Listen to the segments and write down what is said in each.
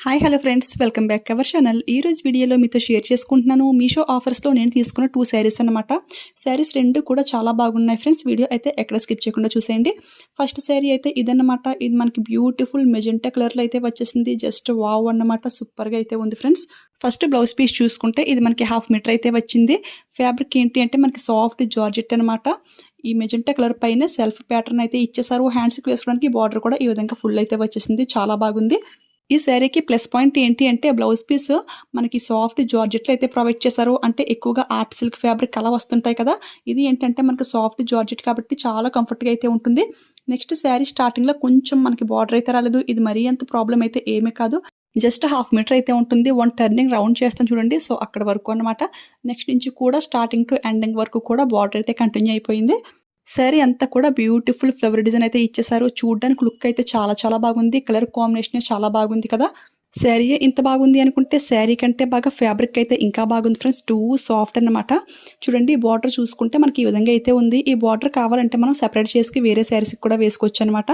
Hi hello friends, welcome back our channel. ఈ రోజు వీడియోలో మీతో షేర్ చేసుకుంటున్నాను. మీషో ఆఫర్స్లో నేను తీసుకున్న 2 శారీస్ అనమాట. శారీస్ రెండు కూడా చాలా బాగున్నాయి ఫ్రెండ్స్. వీడియో అయితే ఎక్కడ స్కిప్ చేయకుండా చూసేయండి. ఫస్ట్ శారీ అయితే ఇదన్నమాట. ఇది మనకి బ్యూటిఫుల్ మెజెంటా కలర్లో అయితే వచ్చేసింది. జస్ట్ వావ్ అన్నమాట, సూపర్గా అయితే ఉంది ఫ్రెండ్స్. ఫస్ట్ బ్లౌజ్ పీస్ చూసుకుంటే ఇది మనకి 1/2 మీటర్ అయితే వచ్చింది. ఫ్యాబ్రిక్ ఏంటి అంటే మనకి సాఫ్ట్ జార్జెట్ అనమాట. ఈ మెజెంటా కలర్ పైన సెల్ఫ్ ప్యాటర్న్ అయితే ఇచ్చేసారు. హ్యాండ్స్కి వేసుకోవడానికి బార్డర్ కూడా ఈ విధంగా ఫుల్ అయితే వచ్చేసింది. చాలా బాగుంది. ఈ శారీకి ప్లస్ పాయింట్ ఏంటి అంటే బ్లౌజ్ పీస్ మనకి సాఫ్ట్ జార్జెట్లో అయితే ప్రొవైడ్ చేశారు. అంటే ఎక్కువగా ఆర్ట్ సిల్క్ ఫ్యాబ్రిక్ అలా వస్తుంటాయి కదా, ఇది ఏంటంటే మనకి సాఫ్ట్ జార్జెట్ కాబట్టి చాలా కంఫర్ట్గా అయితే ఉంటుంది. నెక్స్ట్ శారీ స్టార్టింగ్లో కొంచెం మనకి బార్డర్ అయితే రాలేదు. ఇది మరీ అంత ప్రాబ్లం అయితే ఏమీ కాదు. జస్ట్ 1/2 మీటర్ అయితే ఉంటుంది. 1 టర్నింగ్ రౌండ్ చేస్తాను చూడండి. సో అక్కడ వరకు అనమాట. నెక్స్ట్ నుంచి కూడా స్టార్టింగ్ టు ఎండింగ్ వరకు కూడా బార్డర్ అయితే కంటిన్యూ అయిపోయింది. శారీ అంతా కూడా బ్యూటిఫుల్ ఫ్లవర్ డిజైన్ అయితే ఇచ్చేసారు. చూడడానికి లుక్ అయితే చాలా బాగుంది. కలర్ కాంబినేషన్ చాలా బాగుంది కదా. శారీ ఇంత బాగుంది అనుకుంటే శారీ కంటే బాగా ఫ్యాబ్రిక్ అయితే ఇంకా బాగుంది ఫ్రెండ్స్. టూ సాఫ్ట్ అన్నమాట. చూడండి, ఈ బార్డర్ చూసుకుంటే మనకి ఈ విధంగా అయితే ఉంది. ఈ బార్డర్ కావాలంటే మనం సెపరేట్ చేసి వేరే శారీస్కి కూడా వేసుకోవచ్చు అనమాట.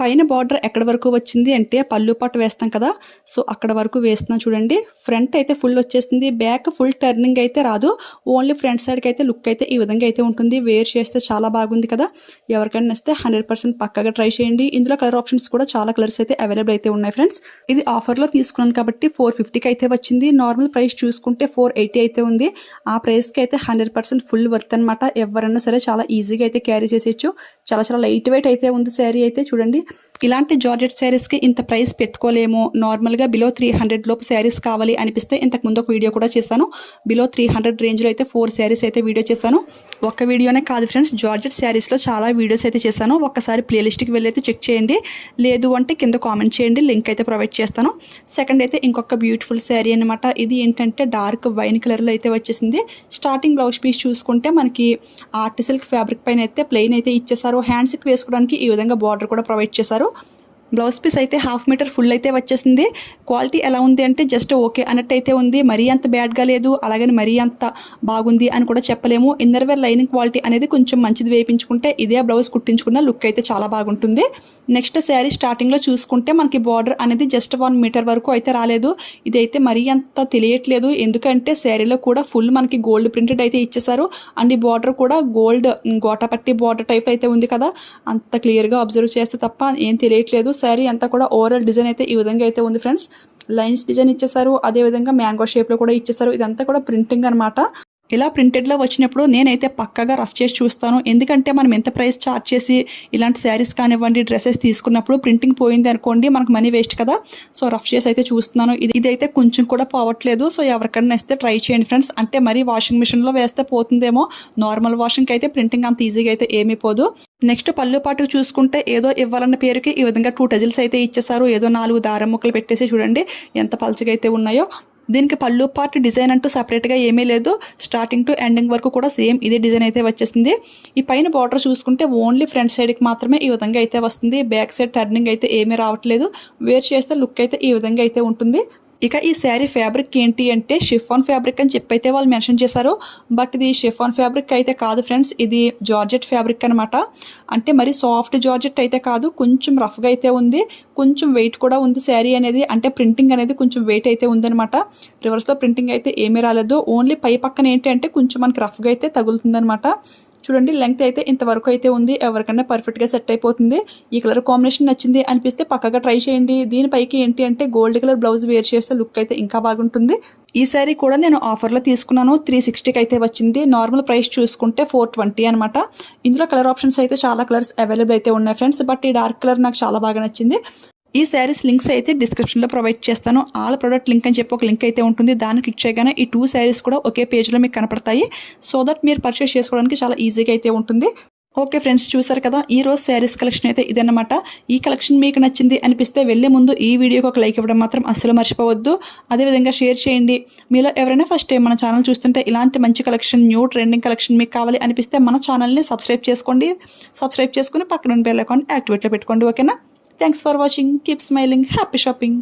పైన బార్డర్ ఎక్కడి వరకు వచ్చింది అంటే పళ్ళు పట్టు వేస్తాం కదా, సో అక్కడ వరకు వేస్తున్నాం చూడండి. ఫ్రంట్ అయితే ఫుల్ వచ్చేసింది. బ్యాక్ ఫుల్ టర్నింగ్ అయితే రాదు. ఓన్లీ ఫ్రంట్ సైడ్కి అయితే లుక్ అయితే ఈ విధంగా అయితే ఉంటుంది. వేర్ చేస్తే చాలా బాగుంది కదా. ఎవరికైనా నచ్చితే 100% పక్కగా ట్రై చేయండి. ఇందులో కలర్ ఆప్షన్స్ కూడా చాలా కలర్స్ అయితే అవైలబుల్ అయితే ఉన్నాయి ఫ్రెండ్స్. ఇది ఆఫర్లో తీసుకున్నాను కాబట్టి 450కి అయితే వచ్చింది. నార్మల్ ప్రైస్ చూసుకుంటే 480 అయితే ఉంది. ఆ ప్రైస్కి అయితే 100% ఫుల్ వర్త్ అనమాట. ఎవరైనా సరే చాలా ఈజీగా అయితే క్యారీ చేసేయచ్చు. చాలా లైట్ వెయిట్ అయితే ఉంది శారీ అయితే. చూడండి, ఇలాంటి జార్జెట్ శారీస్కి ఇంత ప్రైస్ పెట్టుకోలేము. నార్మల్గా బిలో 300 లోపు శారీస్ కావాలి అనిపిస్తే ఇంతకు ముందు ఒక వీడియో కూడా చేశాను. బిలో 300 రేంజ్లో అయితే 4 శారీస్ అయితే వీడియో చేశాను. ఒక్క వీడియోనే కాదు ఫ్రెండ్స్, జార్జెట్ శారీస్లో చాలా వీడియోస్ అయితే చేశాను. ఒక్కసారి ప్లేలిస్ట్కి వెళ్ళి అయితే చెక్ చేయండి. లేదు అంటే కింద కామెంట్ చేయండి, లింక్ అయితే ప్రొవైడ్ చేస్తాను. సెకండ్ అయితే ఇంకొక బ్యూటిఫుల్ శారీ అనమాట. ఇది ఏంటంటే డార్క్ వైన్ కలర్లో అయితే వచ్చేసింది. స్టార్టింగ్ బ్లౌజ్ పీస్ చూసుకుంటే మనకి ఆర్ట్ సిల్క్ ఫ్యాబ్రిక్ పైన అయితే ప్లెయిన్ అయితే ఇచ్చేసారు. హ్యాండ్స్కి వేసుకోవడానికి ఈ విధంగా బార్డర్ కూడా ప్రొవైడ్ చేశారు. బ్లౌజ్ పీస్ అయితే 1/2 మీటర్ ఫుల్ అయితే వచ్చేసింది. క్వాలిటీ ఎలా ఉంది అంటే జస్ట్ ఓకే అన్నట్టు అయితే ఉంది. మరీ అంత బ్యాడ్గా లేదు, అలాగని మరీ అంత బాగుంది అని కూడా చెప్పలేము. ఇన్నర్ వేర్ లైనింగ్ క్వాలిటీ అనేది కొంచెం మంచిది వేయించుకుంటే ఇదే బ్లౌజ్ కుట్టించుకున్న లుక్ అయితే చాలా బాగుంటుంది. నెక్స్ట్ శారీ స్టార్టింగ్లో చూసుకుంటే మనకి బార్డర్ అనేది జస్ట్ 1 మీటర్ వరకు అయితే రాలేదు. ఇదైతే మరీ అంత తెలియట్లేదు, ఎందుకంటే శారీలో కూడా ఫుల్ మనకి గోల్డ్ ప్రింటెడ్ అయితే ఇచ్చేసారు. అండ్ ఈ బార్డర్ కూడా గోల్డ్ గోటాపట్టి బార్డర్ టైప్ అయితే ఉంది కదా. అంత క్లియర్గా అబ్జర్వ్ చేస్తే తప్ప ఏం తెలియట్లేదు. శారీ అంతా కూడా ఓవరాల్ డిజైన్ అయితే ఈ విధంగా అయితే ఉంది ఫ్రెండ్స్. లైన్స్ డిజైన్ ఇచ్చేసారు, అదేవిధంగా మ్యాంగో షేప్లో కూడా ఇచ్చేసారు. ఇదంతా కూడా ప్రింటింగ్ అనమాట. ఇలా ప్రింటెడ్లో వచ్చినప్పుడు నేనైతే పక్కగా రఫ్ చేసి చూస్తాను. ఎందుకంటే మనం ఎంత ప్రైస్ చార్జ్ చేసి ఇలాంటి శారీస్ కానివ్వండి, డ్రెస్సెస్ తీసుకున్నప్పుడు ప్రింటింగ్ పోయింది అనుకోండి, మనకు మనీ వేస్ట్ కదా. సో రఫ్ చేసి అయితే చూస్తున్నాను. ఇదైతే కొంచెం కూడా పోవట్లేదు. సో ఎవరికైనా వేస్తే ట్రై చేయండి ఫ్రెండ్స్. అంటే మరి వాషింగ్ మిషన్లో వేస్తే పోతుందేమో, నార్మల్ వాషింగ్కి అయితే ప్రింటింగ్ అంత ఈజీగా అయితే ఏమీ పోదు. నెక్స్ట్ పళ్ళు పాటుకు చూసుకుంటే ఏదో ఇవ్వాలన్న పేరుకి ఈ విధంగా 2 టజిల్స్ అయితే ఇచ్చేసారు. ఏదో 4 దారం ముక్కలు పెట్టేసి చూడండి ఎంత పల్చగా అయితే ఉన్నాయో. దీనికి పళ్ళు పార్ట్ డిజైన్ అంటూ సపరేట్గా ఏమీ లేదు. స్టార్టింగ్ టు ఎండింగ్ వరకు కూడా సేమ్ ఇదే డిజైన్ అయితే వచ్చేసింది. ఈ పైన బార్డర్ చూసుకుంటే ఓన్లీ ఫ్రంట్ సైడ్కి మాత్రమే ఈ విధంగా అయితే వస్తుంది. బ్యాక్ సైడ్ టర్నింగ్ అయితే ఏమీ రావట్లేదు. వేర్ చేస్తే లుక్ అయితే ఈ విధంగా అయితే ఉంటుంది. ఇక ఈ శారీ ఫ్యాబ్రిక్ ఏంటి అంటే షిఫాన్ ఫ్యాబ్రిక్ అని చెప్పైతే వాళ్ళు మెన్షన్ చేశారు. బట్ ఇది షిఫాన్ ఫ్యాబ్రిక్ అయితే కాదు ఫ్రెండ్స్, ఇది జార్జెట్ ఫ్యాబ్రిక్ అనమాట. అంటే మరి సాఫ్ట్ జార్జెట్ అయితే కాదు, కొంచెం రఫ్గా అయితే ఉంది. కొంచెం వెయిట్ కూడా ఉంది శారీ అనేది. అంటే ప్రింటింగ్ అనేది కొంచెం వెయిట్ అయితే ఉందనమాట. రివర్స్లో ప్రింటింగ్ అయితే ఏమీ రాలేదు. ఓన్లీ పై పక్కన ఏంటి అంటే కొంచెం మనకి రఫ్గా అయితే తగులుతుందనమాట. చూడండి, లెంగ్త్ అయితే ఇంతవరకు అయితే ఉంది. ఎవరికైనా పర్ఫెక్ట్గా సెట్ అయిపోతుంది. ఈ కలర్ కాంబినేషన్ నచ్చింది అనిపిస్తే పక్కగా ట్రై చేయండి. దీనిపైకి ఏంటి అంటే గోల్డ్ కలర్ బ్లౌజ్ వేర్ చేస్తే లుక్ అయితే ఇంకా బాగుంటుంది. ఈ శారీ కూడా నేను ఆఫర్లో తీసుకున్నాను. 360కి అయితే వచ్చింది. నార్మల్ ప్రైస్ చూసుకుంటే 420 అనమాట. ఇందులో కలర్ ఆప్షన్స్ అయితే చాలా కలర్స్ అవైలబుల్ అయితే ఉన్నాయి ఫ్రెండ్స్. బట్ ఈ డార్క్ కలర్ నాకు చాలా బాగా నచ్చింది. ఈ శారీస్ లింక్స్ అయితే డిస్క్రిప్షన్లో ప్రొవైడ్ చేస్తాను. ఆల్ ప్రొడక్ట్ లింక్ అని చెప్పి ఒక లింక్ అయితే ఉంటుంది. దాన్ని క్లిక్ చేయగానే ఈ 2 శారీస్ కూడా ఒకే పేజ్లో మీకు కనపడతాయి. సో దట్ మీరు పర్చేస్ చేసుకోవడానికి చాలా ఈజీగా అయితే ఉంటుంది. ఓకే ఫ్రెండ్స్, చూసారు కదా ఈ రోజు శారీస్ కలెక్షన్ అయితే ఇదన్నమాట. ఈ కలెక్షన్ మీకు నచ్చింది అనిపిస్తే వెళ్ళే ముందు ఈ వీడియోకి ఒక లైక్ ఇవ్వడం మాత్రం అస్సలు మర్చిపోవద్దు. అదేవిధంగా షేర్ చేయండి. మీలో ఎవరైనా ఫస్ట్ టైం మన ఛానల్ చూస్తుంటే ఇలాంటి మంచి కలెక్షన్, న్యూ ట్రెండింగ్ కలెక్షన్ మీకు కావాలి అనిపిస్తే మన ఛానల్ని సబ్స్క్రైబ్ చేసుకోండి. సబ్స్క్రైబ్ చేసుకుని పక్కన బెల్ ఐకాన్ యాక్టివేట్లో పెట్టుకోండి. ఓకేనా? Thanks for watching. Keep smiling. Happy shopping.